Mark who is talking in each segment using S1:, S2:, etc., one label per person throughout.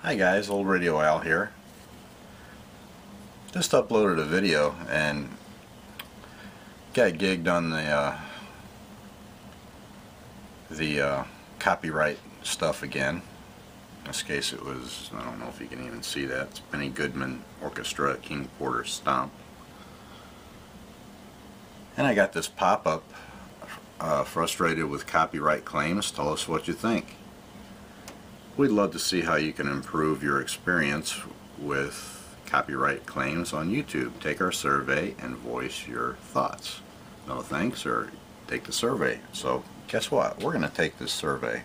S1: Hi guys, OldRadioAl here. Just uploaded a video and got gigged on the copyright stuff again. In this case it was, I don't know if you can even see that, it's Benny Goodman Orchestra at King Porter Stomp. And I got this pop-up, frustrated with copyright claims, tell us what you think. We'd love to see how you can improve your experience with copyright claims on YouTube. Take our survey and voice your thoughts. No thanks, or take the survey. So guess what? We're going to take this survey.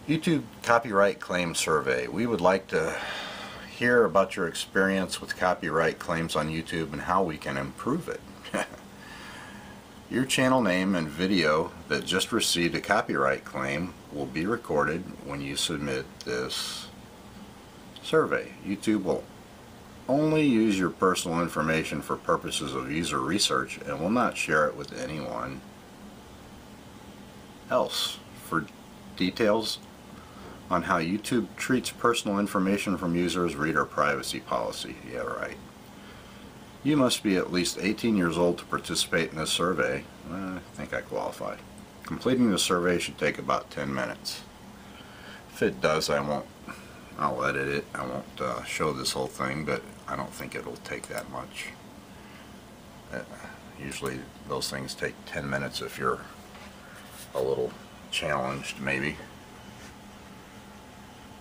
S1: YouTube copyright claim survey. We would like to hear about your experience with copyright claims on YouTube and how we can improve it. Your channel name and video that just received a copyright claim will be recorded when you submit this survey. YouTube will only use your personal information for purposes of user research and will not share it with anyone else. For details on how YouTube treats personal information from users, read our privacy policy. Yeah, right. You must be at least 18 years old to participate in this survey. I think I qualify. Completing the survey should take about 10 minutes. If it does, I'll edit it. I won't show this whole thing, but I don't think it'll take that much. Usually those things take 10 minutes if you're a little challenged, maybe.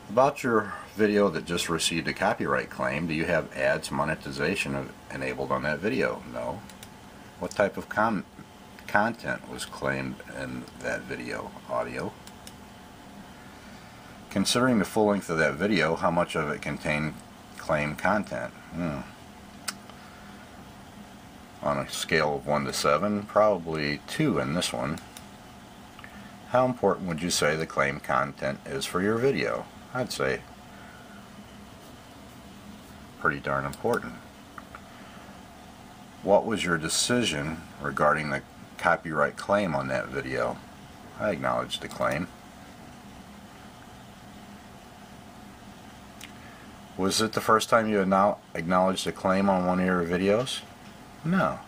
S1: About your video that just received a copyright claim, do you have ads monetization enabled on that video? No. What type of content was claimed in that video? Audio. Considering the full length of that video, how much of it contained claimed content? On a scale of 1 to 7, probably 2 in this one. How important would you say the claimed content is for your video? I'd say pretty darn important. What was your decision regarding the copyright claim on that video? I acknowledge the claim. Was it the first time you acknowledged a claim on one of your videos? No.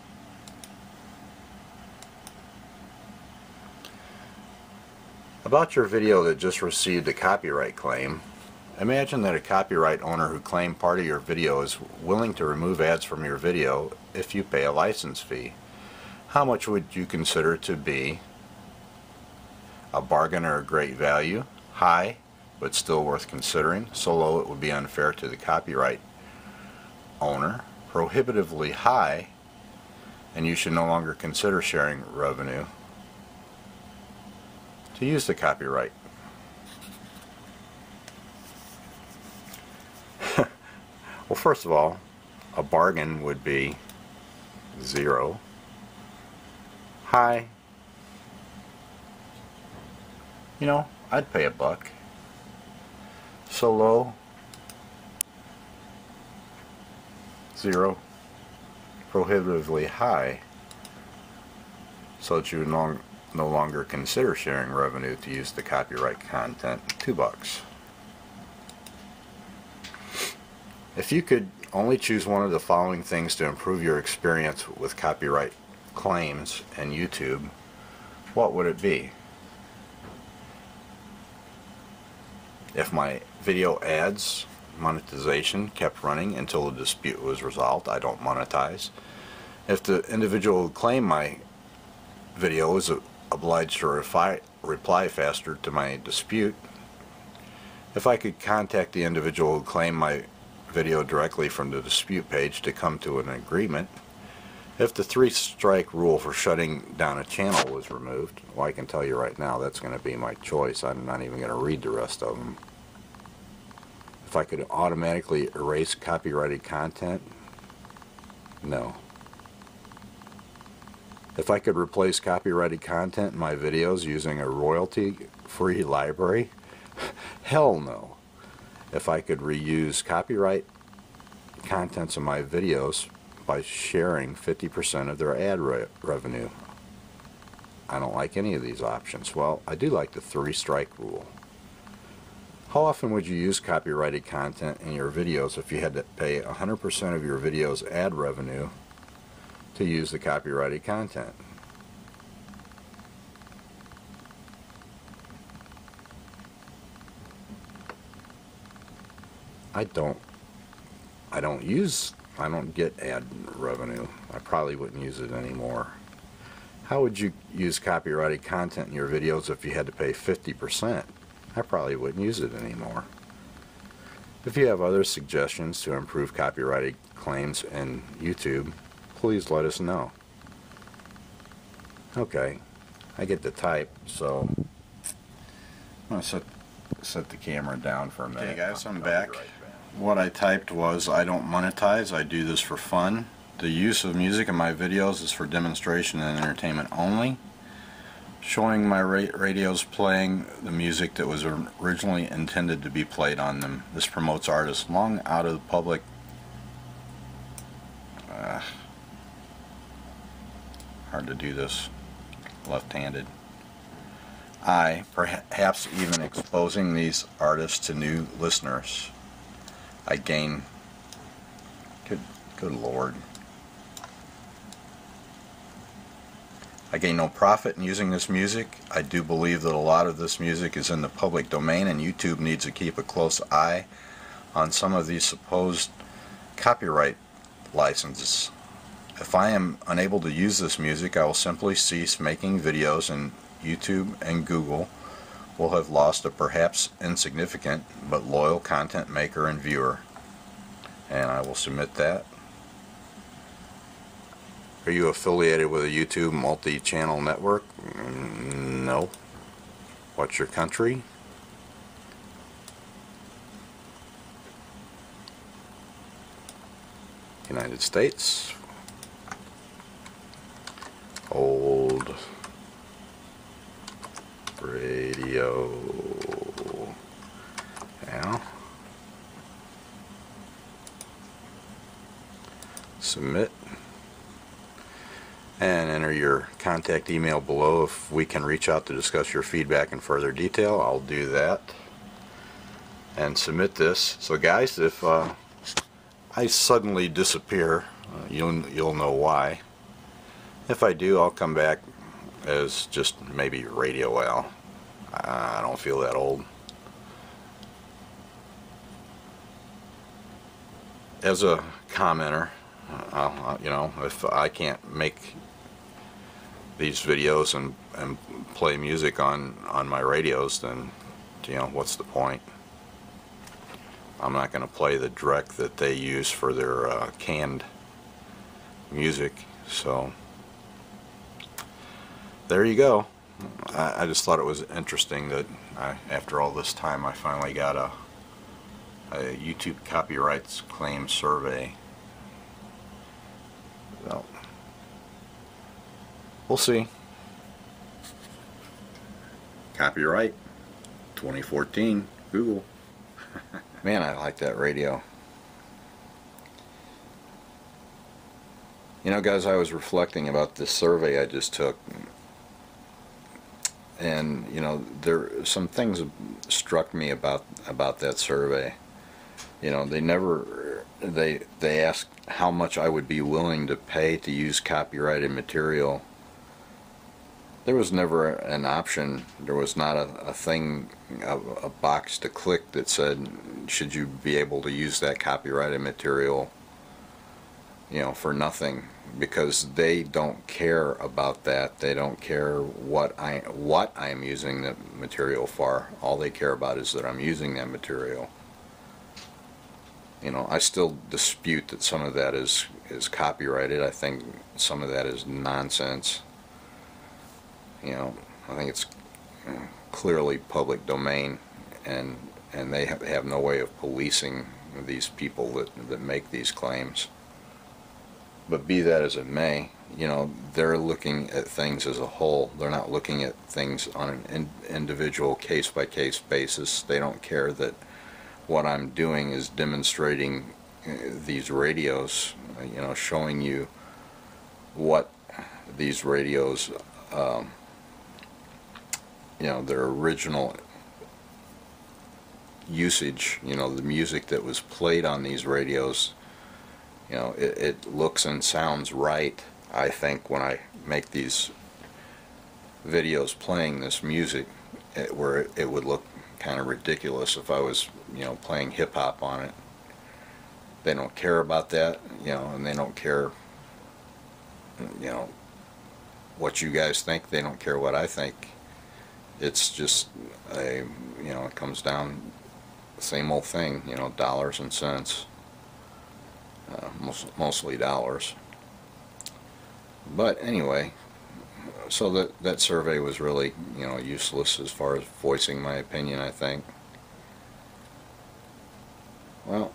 S1: About your video that just received a copyright claim, imagine that a copyright owner who claimed part of your video is willing to remove ads from your video if you pay a license fee. How much would you consider to be a bargain or a great value? High, but still worth considering. So low it would be unfair to the copyright owner. Prohibitively high, and you should no longer consider sharing revenue to use the copyright. Well, first of all, a bargain would be 0. High, you know, I'd pay $1. So low, 0. Prohibitively high, so that you would no longer consider sharing revenue to use the copyright content, $2. If you could only choose one of the following things to improve your experience with copyright claims and YouTube, what would it be? If my video ads monetization kept running until the dispute was resolved, I don't monetize. If the individual who claimed my video was obliged to reply faster to my dispute. If I could contact the individual who claimed my video directly from the dispute page to come to an agreement. If the 3-strike rule for shutting down a channel was removed, well, I can tell you right now that's going to be my choice. I'm not even going to read the rest of them. If I could automatically erase copyrighted content, no. If I could replace copyrighted content in my videos using a royalty-free library, hell no. If I could reuse copyright contents in my videos by sharing 50% of their ad revenue. I don't like any of these options. Well, I do like the 3-strike rule. How often would you use copyrighted content in your videos if you had to pay 100% of your video's ad revenue to use the copyrighted content? I don't get ad revenue. I probably wouldn't use it anymore. How would you use copyrighted content in your videos if you had to pay 50%? I probably wouldn't use it anymore. If you have other suggestions to improve copyrighted claims in YouTube, please let us know. Okay, I get to type, so I'm going to set the camera down for a minute. Okay guys, I'm back. What I typed was, I don't monetize, I do this for fun. The use of music in my videos is for demonstration and entertainment only. Showing my radios playing the music that was originally intended to be played on them. This promotes artists long out of the public. Hard to do this left-handed. Perhaps even exposing these artists to new listeners. I gain, good Lord. I gain no profit in using this music. I do believe that a lot of this music is in the public domain, and YouTube needs to keep a close eye on some of these supposed copyright licenses. If I am unable to use this music, I will simply cease making videos, and YouTube and Google will have lost a perhaps insignificant but loyal content maker and viewer. And I will submit that. Are you affiliated with a YouTube multi-channel network? No. What's your country? United States. Old Radio Al. Submit. And enter your contact email below if we can reach out to discuss your feedback in further detail. I'll do that and submit this. So guys, if I suddenly disappear, you'll know why. If I do, I'll come back as just maybe Radio Al. I don't feel that old. As a commenter, you know, if I can't make these videos and play music on my radios, then, you know, what's the point? I'm not going to play the direct that they use for their canned music. So there you go. I just thought it was interesting that after all this time I finally got a YouTube copyrights claim survey. So we'll see. Copyright 2014 Google. Man, I like that radio. You know, guys, I was reflecting about this survey I just took, and you know, some things struck me about that survey. You know, they asked how much I would be willing to pay to use copyrighted material. There was never an option. There was not a thing, a box to click that said, should you be able to use that copyrighted material, you know, for nothing, because they don't care about that. They don't care what I am using the material for. All they care about is that I'm using that material. You know, I still dispute that some of that is copyrighted. I think some of that is nonsense. You know, I think it's clearly public domain, and they have no way of policing these people that make these claims. But be that as it may, you know, they're looking at things as a whole. They're not looking at things on an individual case-by-case basis. They don't care that what I'm doing is demonstrating these radios you know, showing you what these radios, you know, their original usage, you know, the music that was played on these radios, you know, it looks and sounds right, I think, when I make these videos playing this music, where it would look kind of ridiculous if I was, you know, playing hip-hop on it. They don't care about that, you know, and they don't care, you know, what you guys think. They don't care what I think. It's just a, you know, it comes down the same old thing, you know, dollars and cents, mostly dollars. But anyway, so that survey was really, you know, useless as far as voicing my opinion, I think. Well,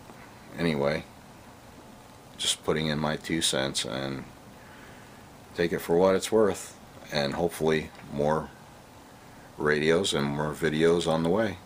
S1: anyway, just putting in my 2 cents, and take it for what it's worth, and hopefully more radios and more videos on the way.